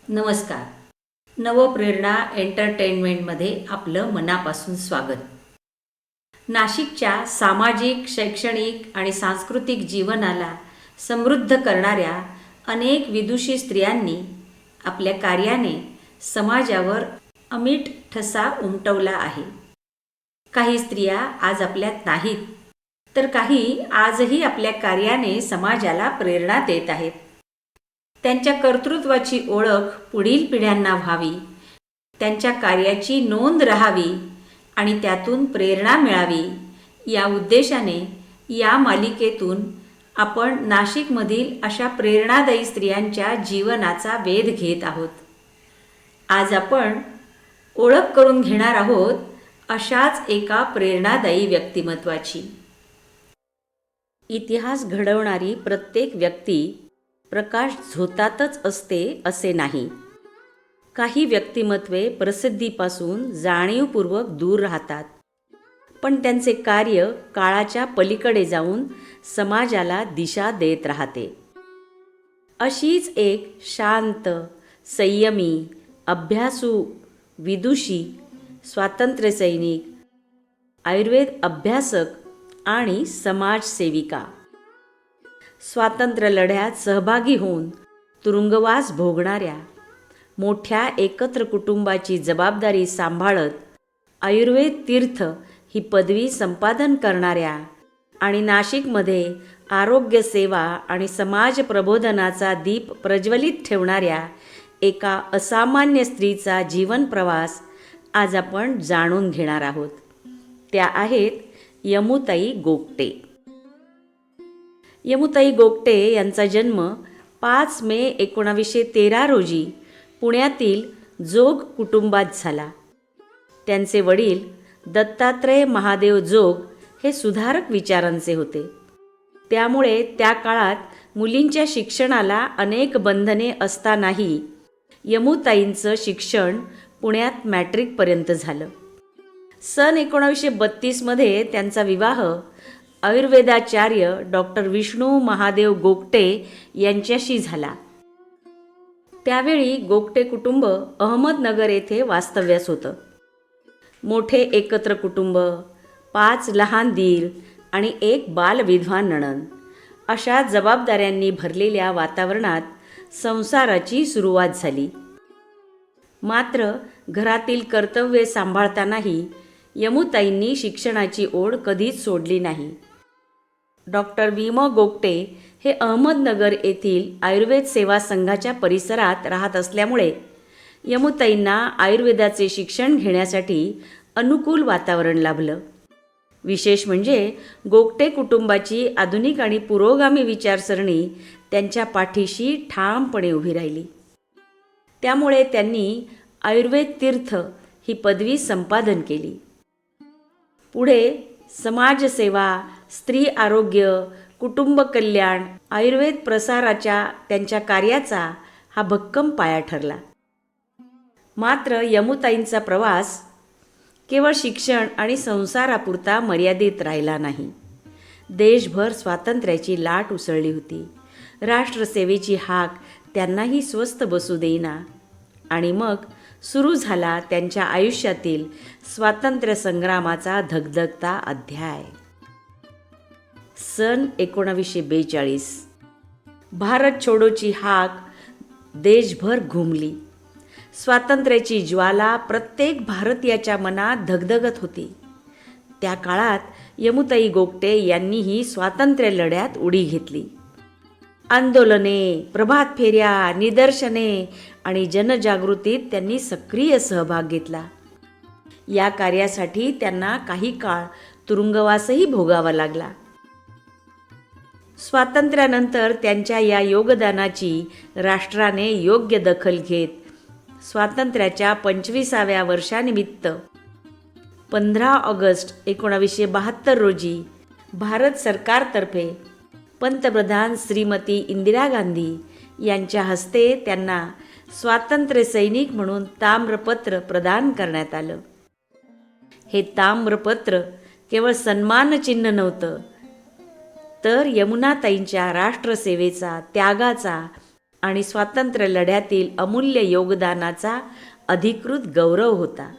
नमस्कार. नवप्रेरणा एंटरटेनमेंटमध्ये आपलं मनापासून स्वागत. नाशिकच्या सामाजिक, शैक्षणिक आणि सांस्कृतिक जीवनाला समृद्ध करणाऱ्या अनेक विदुषी स्त्रियांनी आपल्या कार्याने समाजावर अमिट ठसा उमटवला आहे. काही स्त्रिया आज आपल्यात नाहीत, तर काही आजही आपल्या कार्याने समाजाला प्रेरणा देत आहेत. त्यांच्या कर्तृत्वाची ओळख पुढील पिढ्यांना व्हावी, त्यांच्या कार्याची नोंद राहावी आणि त्यातून प्रेरणा मिळावी या उद्देशाने या मालिकेतून आपण नाशिकमधील अशा प्रेरणादायी स्त्रियांच्या जीवनाचा वेध घेत आहोत. आज आपण ओळख करून घेणार आहोत अशाच एका प्रेरणादायी व्यक्तिमत्वाची. इतिहास घडवणारी प्रत्येक व्यक्ती प्रकाश झोतातच असते असे नाही. काही व्यक्तिमत्वे प्रसिद्धीपासून जाणीवपूर्वक दूर राहतात, पण त्यांचे कार्य काळाच्या पलीकडे जाऊन समाजाला दिशा देत राहते. अशीच एक शांत, संयमी, अभ्यासू, विदुषी, स्वातंत्र्यसैनिक, आयुर्वेद अभ्यासक आणि समाजसेविका. स्वातंत्र्य लढ्यात सहभागी होऊन तुरुंगवास भोगणाऱ्या, मोठ्या एकत्र कुटुंबाची जबाबदारी सांभाळत आयुर्वेद तीर्थ ही पदवी संपादन करणाऱ्या आणि नाशिकमध्ये आरोग्य सेवा आणि समाज प्रबोधनाचा दीप प्रज्वलित ठेवणाऱ्या एका असामान्य स्त्रीचा जीवन प्रवास आज आपण जाणून घेणार आहोत. त्या आहेत यमुताई गोगटे. यमुताई गोगटे यांचा जन्म 5 मे 1913 रोजी पुण्यातील जोग कुटुंबात झाला. त्यांचे वडील दत्तात्रय महादेव जोग हे सुधारक विचारांचे होते. त्यामुळे त्या काळात मुलींच्या शिक्षणाला अनेक बंधने असतानाही यमुताईंचं शिक्षण पुण्यात मॅट्रिकपर्यंत झालं. सन 1932मध्ये त्यांचा विवाह आयुर्वेदाचार्य डॉक्टर विष्णू महादेव गोगटे यांच्याशी झाला. त्यावेळी गोगटे कुटुंब अहमदनगर येथे वास्तव्यास होतं. मोठे एकत्र कुटुंब, 5 लहान दीर आणि एक बालविधवा नणंद अशा जबाबदाऱ्यांनी भरलेल्या वातावरणात संसाराची सुरुवात झाली. मात्र घरातील कर्तव्ये सांभाळतानाही यमुताईंनी शिक्षणाची ओढ कधीच सोडली नाही. डॉक्टर वि. म. गोगटे हे अहमदनगर येथील आयुर्वेद सेवा संघाच्या परिसरात राहत असल्यामुळे यमुताईंना आयुर्वेदाचे शिक्षण घेण्यासाठी अनुकूल वातावरण लाभलं. विशेष म्हणजे गोगटे कुटुंबाची आधुनिक आणि पुरोगामी विचारसरणी त्यांच्या पाठीशी ठामपणे उभी राहिली. त्यामुळे त्यांनी आयुर्वेद तीर्थ ही पदवी संपादन केली. पुढे समाजसेवा, स्त्री आरोग्य, कुटुंब कल्याण, आयुर्वेद प्रसाराच्या त्यांच्या कार्याचा हा भक्कम पाया ठरला. मात्र यमुताईंचा प्रवास केवळ शिक्षण आणि संसारापुरता मर्यादित राहिला नाही. देशभर स्वातंत्र्याची लाट उसळली होती. राष्ट्रसेवेची हाक त्यांनाही स्वस्थ बसू देईना आणि मग सुरू झाला त्यांच्या आयुष्यातील स्वातंत्र्य संग्रामाचा धगधगता अध्याय. सन 1942 भारत छोडोची हाक देशभर घुमली. स्वातंत्र्याची ज्वाला प्रत्येक भारतीयाच्या मनात धगधगत होती. त्या काळात यमुताई गोगटे यांनीही स्वातंत्र्य लढ्यात उडी घेतली. आंदोलने, प्रभात फेऱ्या, निदर्शने आणि जनजागृतीत त्यांनी सक्रिय सहभाग घेतला. या कार्यासाठी त्यांना काही काळ तुरुंगवासही भोगावा लागला. स्वातंत्र्यानंतर त्यांच्या या योगदानाची राष्ट्राने योग्य दखल घेत स्वातंत्र्याच्या 25व्या वर्षानिमित्त 15 ऑगस्ट 1972 रोजी भारत सरकारतर्फे पंतप्रधान श्रीमती इंदिरा गांधी यांच्या हस्ते त्यांना स्वातंत्र्य सैनिक म्हणून ताम्रपत्र प्रदान करण्यात आलं. हे ताम्रपत्र केवळ सन्मानचिन्ह नव्हतं, तर यमुनाताईंच्या राष्ट्रसेवेचा, त्यागाचा आणि स्वातंत्र्य लढ्यातील अमूल्य योगदानाचा अधिकृत गौरव होता.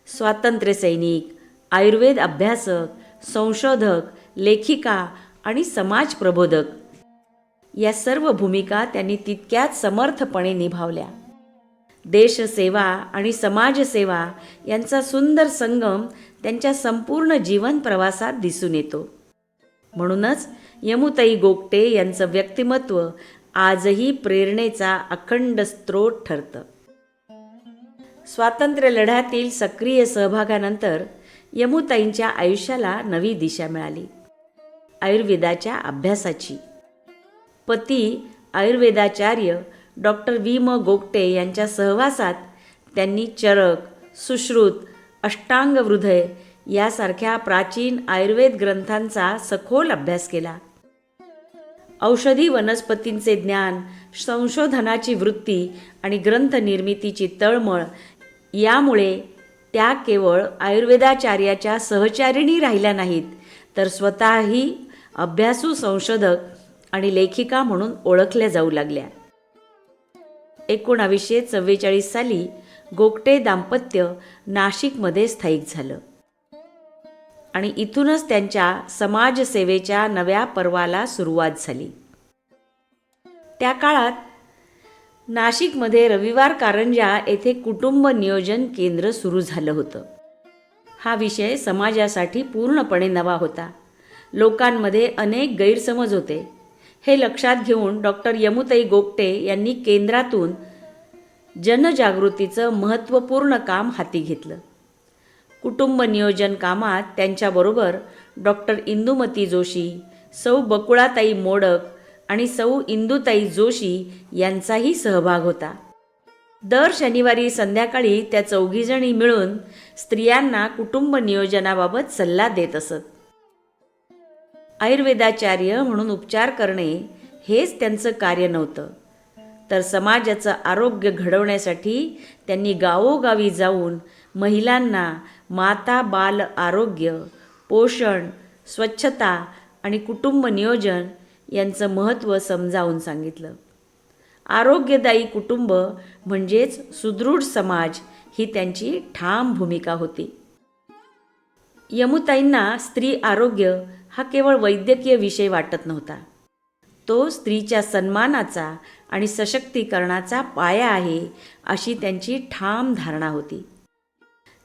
स्वातंत्र्य सैनिक, आयुर्वेद अभ्यासक, संशोधक, लेखिका आणि समाज प्रबोधक या सर्व भूमिका त्यांनी तितक्याच समर्थपणे निभावल्या. देशसेवा आणि समाजसेवा यांचा सुंदर संगम त्यांच्या संपूर्ण जीवन प्रवासात दिसून येतो. म्हणूनच यमुताई गोगटे यांचं व्यक्तिमत्व आजही प्रेरणेचा अखंड स्रोत ठरतं. स्वातंत्र्य लढ्यातील सक्रिय सहभागानंतर यमुताईंच्या आयुष्याला नवी दिशा मिळाली. आयुर्वेदाच्या अभ्यासाची. पती आयुर्वेदाचार्य डॉक्टर वी म गोगटे यांच्या सहवासात त्यांनी चरक, सुश्रुत, अष्टांगहृदय यासारख्या प्राचीन आयुर्वेद ग्रंथांचा सखोल अभ्यास केला. औषधी वनस्पतींचे ज्ञान, संशोधनाची वृत्ती आणि ग्रंथ निर्मितीची तळमळ यामुळे त्या केवळ आयुर्वेदाचार्याच्या सहचारिणी राहिल्या नाहीत, तर स्वतःही अभ्यासू संशोधक आणि लेखिका म्हणून ओळखल्या जाऊ लागल्या. 1944 साली गोगटे दाम्पत्य नाशिकमध्ये स्थायिक झालं आणि इथूनच त्यांच्या समाजसेवेच्या नव्या पर्वाला सुरुवात झाली. त्या काळात नाशिकमध्ये रविवार कारंजा येथे कुटुंब नियोजन केंद्र सुरू झालं होतं. हा विषय समाजासाठी पूर्णपणे नवा होता. लोकांमध्ये अनेक गैरसमज होते. हे लक्षात घेऊन डॉक्टर यमुताई गोगटे यांनी केंद्रातून जनजागृतीचं महत्त्वपूर्ण काम हाती घेतलं. कुटुंब नियोजन कामात त्यांच्याबरोबर डॉक्टर इंदुमती जोशी, सौ बकुळाताई मोडक आणि सौ इंदुताई जोशी यांचाही सहभाग होता. दर शनिवारी संध्याकाळी त्या चौघीजणी मिळून स्त्रियांना कुटुंब नियोजनाबाबत सल्ला देत असत. आयुर्वेदाचार्य म्हणून उपचार करणे हेच त्यांचं कार्य नव्हतं, तर समाजाचं आरोग्य घडवण्यासाठी त्यांनी गावोगावी जाऊन महिलांना माता बाल आरोग्य, पोषण, स्वच्छता आणि कुटुंब नियोजन यांचं महत्त्व समजावून सांगितलं. आरोग्यदायी कुटुंब म्हणजेच सुदृढ समाज ही त्यांची ठाम भूमिका होती. यमुताईंना स्त्री आरोग्य हा केवळ वैद्यकीय विषय वाटत नव्हता. तो स्त्रीच्या सन्मानाचा आणि सशक्तीकरणाचा पाया आहे अशी त्यांची ठाम धारणा होती.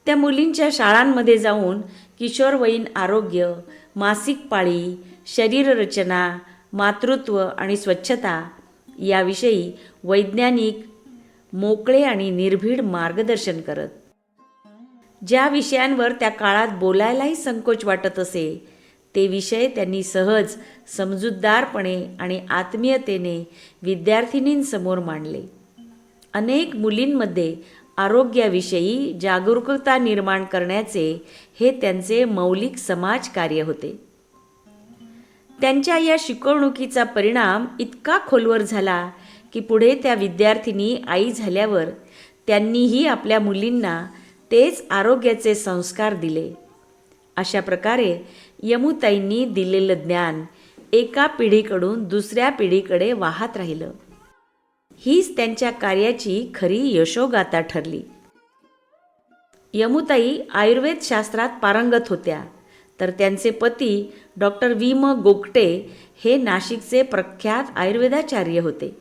त्या मुलींच्या शाळांमध्ये जाऊन किशोरवयीन आरोग्य, मासिक पाळी, शरीररचना, मातृत्व आणि स्वच्छता याविषयी वैज्ञानिक, मोकळे आणि निर्भीड मार्गदर्शन करत. ज्या विषयांवर त्या काळात बोलायलाही संकोच वाटत असे ते विषय त्यांनी सहज, समजूतदारपणे आणि आत्मीयतेने विद्यार्थिनींसमोर मांडले. अनेक मुलींमध्ये आरोग्याविषयी जागरूकता निर्माण करण्याचे हे त्यांचे मौलिक समाजकार्य होते. त्यांच्या या शिकवणुकीचा परिणाम इतका खोलवर झाला की पुढे त्या विद्यार्थिनी आई झाल्यावर त्यांनीही आपल्या मुलींना तेच आरोग्याचे संस्कार दिले. अशा प्रकारे यमुताईंनी दिलेलं ज्ञान एका पिढीकडून दुसऱ्या पिढीकडे वाहत राहिलं. हीच त्यांच्या कार्याची खरी यशोगाथा ठरली. यमुताई आयुर्वेद शास्त्रात पारंगत होत्या, तर त्यांचे पती डॉक्टर वी म गोगटे हे नाशिकचे प्रख्यात आयुर्वेदाचार्य होते.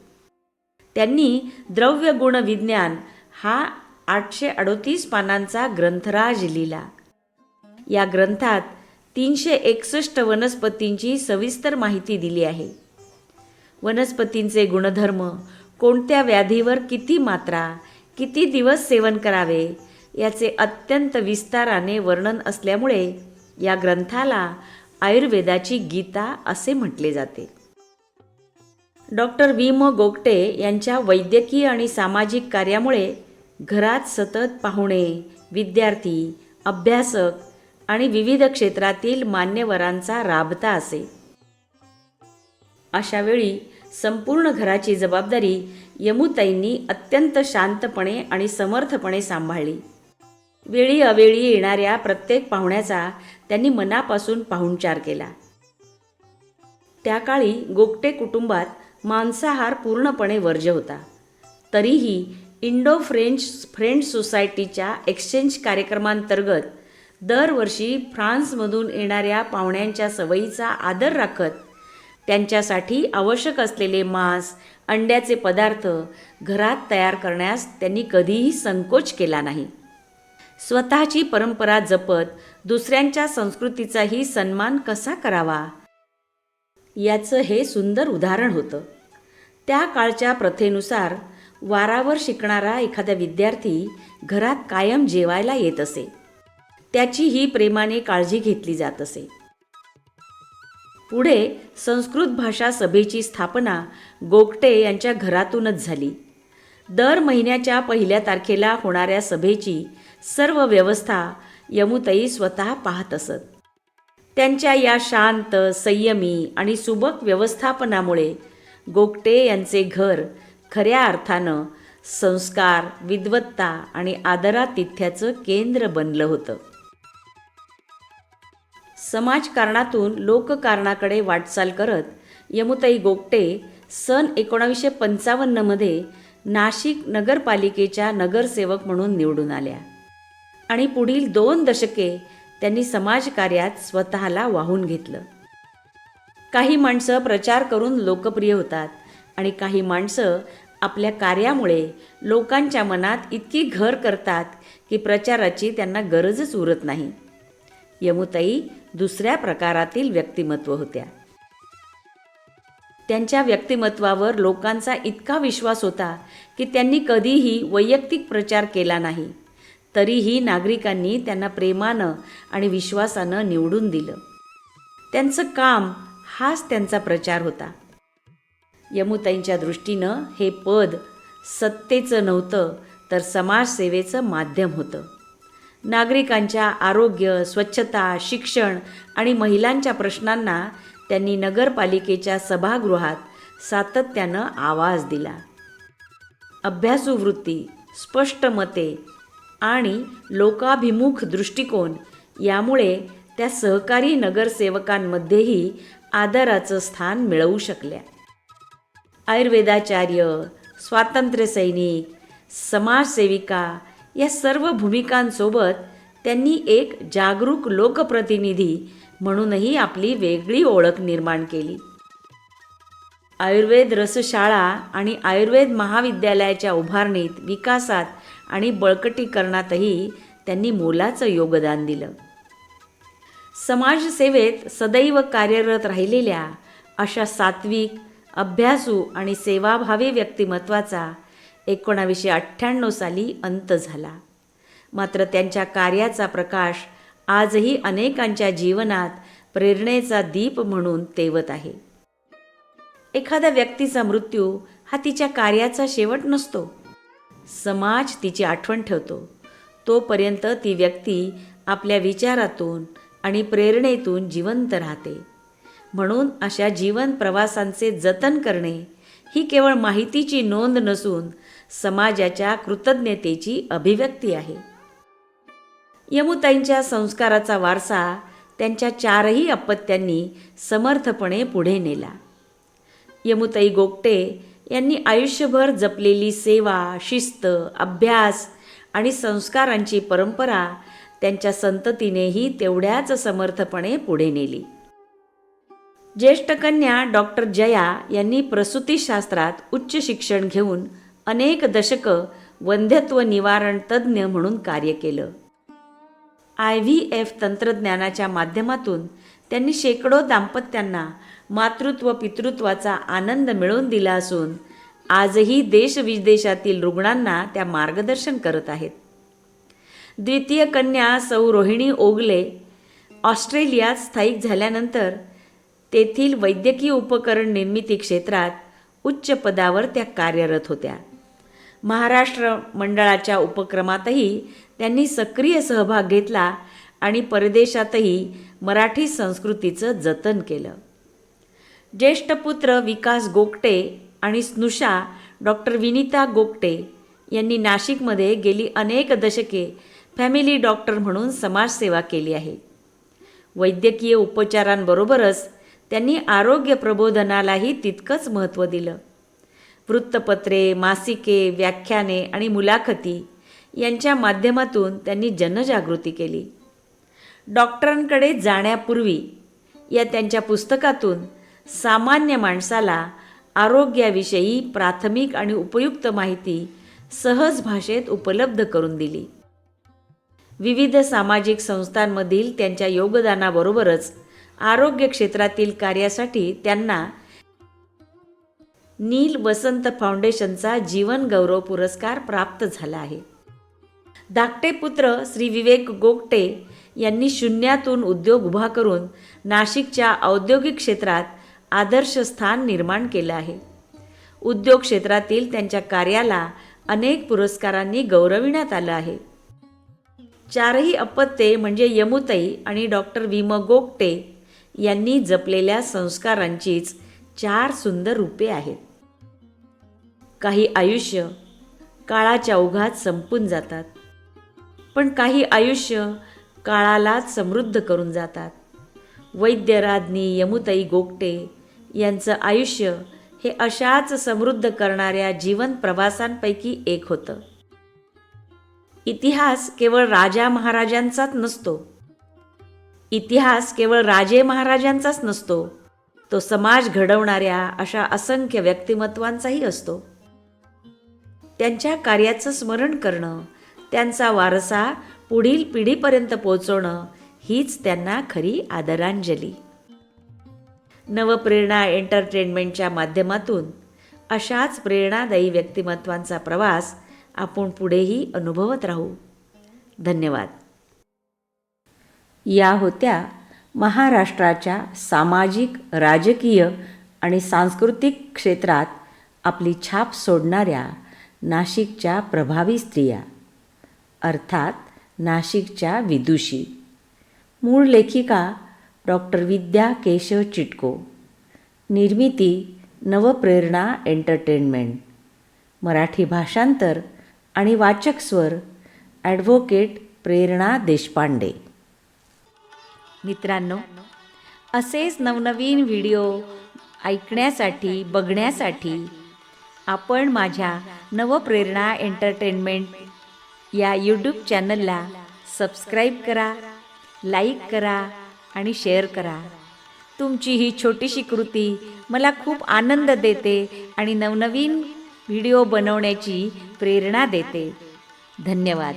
त्यांनी द्रव्य गुण विज्ञान हा 838 पानांचा ग्रंथराज लिहिला. या ग्रंथात 361 वनस्पतींची सविस्तर माहिती दिली आहे. वनस्पतींचे गुणधर्म, कोणत्या व्याधीवर किती मात्रा, किती दिवस सेवन करावे याचे अत्यंत विस्ताराने वर्णन असल्यामुळे या ग्रंथाला आयुर्वेदाची गीता असे म्हटले जाते. डॉक्टर वी म गोगटे यांच्या वैद्यकीय आणि सामाजिक कार्यामुळे घरात सतत पाहुणे, विद्यार्थी, अभ्यासक आणि विविध क्षेत्रातील मान्यवरांचा राबता असे. अशा वेळी संपूर्ण घराची जबाबदारी यमुताईंनी अत्यंत शांतपणे आणि समर्थपणे सांभाळली. वेळी अवेळी येणाऱ्या प्रत्येक पाहुण्याचा त्यांनी मनापासून पाहुणचार केला. त्या काळी गोगटे कुटुंबात मांसाहार पूर्णपणे वर्ज्य होता. तरीही इंडो फ्रेंच सोसायटीच्या एक्सचेंज कार्यक्रमांतर्गत दरवर्षी फ्रान्समधून येणाऱ्या पाहुण्यांच्या सवयीचा आदर राखत त्यांच्यासाठी आवश्यक असलेले मांस, अंड्याचे पदार्थ घरात तयार करण्यास त्यांनी कधीही संकोच केला नाही. स्वतःची परंपरा जपत दुसऱ्यांच्या संस्कृतीचाही सन्मान कसा करावा याचं हे सुंदर उदाहरण होतं. त्या काळच्या प्रथेनुसार वारावर शिकणारा एखादा विद्यार्थी घरात कायम जेवायला येत असे. त्याचीही प्रेमाने काळजी घेतली जात असे. पुढे संस्कृत भाषा सभेची स्थापना गोगटे यांच्या घरातूनच झाली. दर महिन्याच्या 1 तारखेला होणाऱ्या सभेची सर्व व्यवस्था यमुताई स्वतः पाहत असत. त्यांच्या या शांत, संयमी आणि सुबक व्यवस्थापनामुळे गोगटे यांचे घर खऱ्या अर्थानं संस्कार, विद्वत्ता आणि आदरातिथ्याचं केंद्र बनलं होतं. समाजकारणातून लोककारणाकडे वाटचाल करत यमुताई गोगटे सन 1955 नाशिक नगरपालिकेच्या नगरसेवक म्हणून निवडून आल्या आणि पुढील 2 दशके त्यांनी समाजकार्यात स्वतःला वाहून घेतलं. काही माणसं प्रचार करून लोकप्रिय होतात आणि काही माणसं आपल्या कार्यामुळे लोकांच्या मनात इतकी घर करतात की प्रचाराची त्यांना गरजच उरत नाही. यमुताई दुसऱ्या प्रकारातील व्यक्तिमत्व होत्या. त्यांच्या व्यक्तिमत्वावर लोकांचा इतका विश्वास होता की त्यांनी कधीही वैयक्तिक प्रचार केला नाही. तरीही नागरिकांनी त्यांना प्रेमानं आणि विश्वासानं निवडून दिलं. त्यांचं काम हाच त्यांचा प्रचार होता. यमुताईंच्या दृष्टीनं हे पद सत्तेचं नव्हतं तर समाजसेवेचं माध्यम होतं. नागरिकांच्या आरोग्य, स्वच्छता, शिक्षण आणि महिलांच्या प्रश्नांना त्यांनी नगरपालिकेच्या सभागृहात सातत्यानं आवाज दिला. अभ्यासू वृत्ती, स्पष्ट मते आणि लोकाभिमुख दृष्टिकोन यामुळे त्या सहकारी नगरसेवकांमध्येही आदराचं स्थान मिळवू शकल्या. आयुर्वेदाचार्य, स्वातंत्र्यसैनिक, समाजसेविका या सर्व भूमिकांसोबत त्यांनी एक जागरूक लोकप्रतिनिधी म्हणूनही आपली वेगळी ओळख निर्माण केली. आयुर्वेद रसशाळा आणि आयुर्वेद महाविद्यालयाच्या उभारणीत, विकासात आणि बळकटीकरणातही त्यांनी मोलाचं योगदान दिलं. समाजसेवेत सदैव कार्यरत राहिलेल्या अशा सात्विक, अभ्यासू आणि सेवाभावी व्यक्तिमत्वाचा 1998 साली अंत झाला. मात्र त्यांच्या कार्याचा प्रकाश आजही अनेकांच्या जीवनात प्रेरणेचा दीप म्हणून तेवत आहे. एखाद्या व्यक्तीचा मृत्यू हा तिच्या कार्याचा शेवट नसतो. समाज तिची आठवण ठेवतो. तोपर्यंत ती व्यक्ती आपल्या विचारातून आणि प्रेरणेतून जिवंत राहते. म्हणून अशा जीवन प्रवासांचे जतन करणे ही केवळ माहितीची नोंद नसून समाजाच्या कृतज्ञतेची अभिव्यक्ती आहे. यमुताईंच्या संस्काराचा वारसा त्यांच्या 4ही अपत्यांनी समर्थपणे पुढे नेला. यमुताई गोगटे यांनी आयुष्यभर जपलेली सेवा, शिस्त, अभ्यास आणि संस्कारांची परंपरा त्यांच्या संततीनेही तेवढ्याच समर्थपणे पुढे नेली. ज्येष्ठ कन्या डॉक्टर जया यांनी प्रसूतीशास्त्रात उच्च शिक्षण घेऊन अनेक दशकं वंध्यत्व निवारण तज्ज्ञ म्हणून कार्य केलं. IVF तंत्रज्ञानाच्या माध्यमातून त्यांनी शेकडो दाम्पत्यांना मातृत्व पितृत्वाचा आनंद मिळवून दिला असून आजही देशविदेशातील रुग्णांना त्या मार्गदर्शन करत आहेत. द्वितीय कन्या सौ रोहिणी ओगले ऑस्ट्रेलियात स्थायिक झाल्यानंतर तेथील वैद्यकीय उपकरण निर्मिती क्षेत्रात उच्च पदावर त्या कार्यरत होत्या. महाराष्ट्र मंडळाच्या उपक्रमातही त्यांनी सक्रिय सहभाग घेतला आणि परदेशातही मराठी संस्कृतीचं जतन केलं. ज्येष्ठ पुत्र विकास गोगटे आणि स्नुषा डॉक्टर विनीता गोगटे यांनी नाशिकमध्ये गेली अनेक दशके फॅमिली डॉक्टर म्हणून समाजसेवा केली आहे. वैद्यकीय उपचारांबरोबरच त्यांनी आरोग्य प्रबोधनालाही तितकंच महत्त्व दिलं. वृत्तपत्रे, मासिके, व्याख्याने आणि मुलाखती यांच्या माध्यमातून त्यांनी जनजागृती केली. डॉक्टरांकडे जाण्यापूर्वी या त्यांच्या पुस्तकातून सामान्य माणसाला आरोग्याविषयी प्राथमिक आणि उपयुक्त माहिती सहज भाषेत उपलब्ध करून दिली. विविध सामाजिक संस्थांमधील त्यांच्या योगदानाबरोबरच आरोग्य क्षेत्रातील कार्यासाठी त्यांना नील वसंत फाउंडेशनचा जीवन गौरव पुरस्कार प्राप्त झाला आहे. धाकटे पुत्र श्री विवेक गोगटे यांनी शून्यातून उद्योग उभा करून नाशिकच्या औद्योगिक क्षेत्रात आदर्श स्थान निर्माण केलं आहे. उद्योग क्षेत्रातील त्यांच्या कार्याला अनेक पुरस्कारांनी गौरविण्यात आलं आहे. चारही अपत्ये म्हणजे यमुताई आणि डॉक्टर विम गोगटे यांनी जपलेल्या संस्कारांचीच 4 सुंदर रूपे आहेत. काही आयुष्य काळाच्या ओघात संपून जातात, पण काही आयुष्य काळालाच समृद्ध करून जातात. वैद्यराज्ञी यमुताई गोगटे यांचं आयुष्य हे अशाच समृद्ध करणाऱ्या जीवन प्रवासांपैकी एक होतं. इतिहास केवळ राजा महाराजांचाच नसतो. इतिहास केवळ राजे महाराजांचाच नसतो, तो समाज घडवणाऱ्या अशा असंख्य व्यक्तिमत्वांचाही असतो. त्यांच्या कार्याचं स्मरण करणं, त्यांचा वारसा पुढील पिढीपर्यंत पोहोचवणं हीच त्यांना खरी आदरांजली. नवप्रेरणा एंटरटेनमेंटच्या माध्यमातून अशाच प्रेरणादायी व्यक्तिमत्वांचा प्रवास आपण पुढेही अनुभवत राहू. धन्यवाद. या होत्या महाराष्ट्राच्या सामाजिक, राजकीय आणि सांस्कृतिक क्षेत्रात आपली छाप सोडणाऱ्या नाशिकच्या प्रभावी स्त्रिया, अर्थात नाशिकच्या विदुषी. मूळ लेखिका डॉक्टर विद्या केशव चिटको. निर्मिती नवप्रेरणा एंटरटेनमेंट. मराठी भाषांतर आणि वाचक स्वर ॲडव्होकेट प्रेरणा देशपांडे. मित्रांनो, असेच नवनवीन व्हिडिओ ऐकण्यासाठी, बघण्यासाठी आपण माझ्या नवप्रेरणा एंटरटेनमेंट या यूट्यूब चॅनलला सबस्क्राईब करा, लाईक करा आणि शेअर करा. तुमची ही छोटीशी कृती मला खूप आनंद देते आणि नवनवीन व्हिडिओ बनवण्याची प्रेरणा देते. धन्यवाद.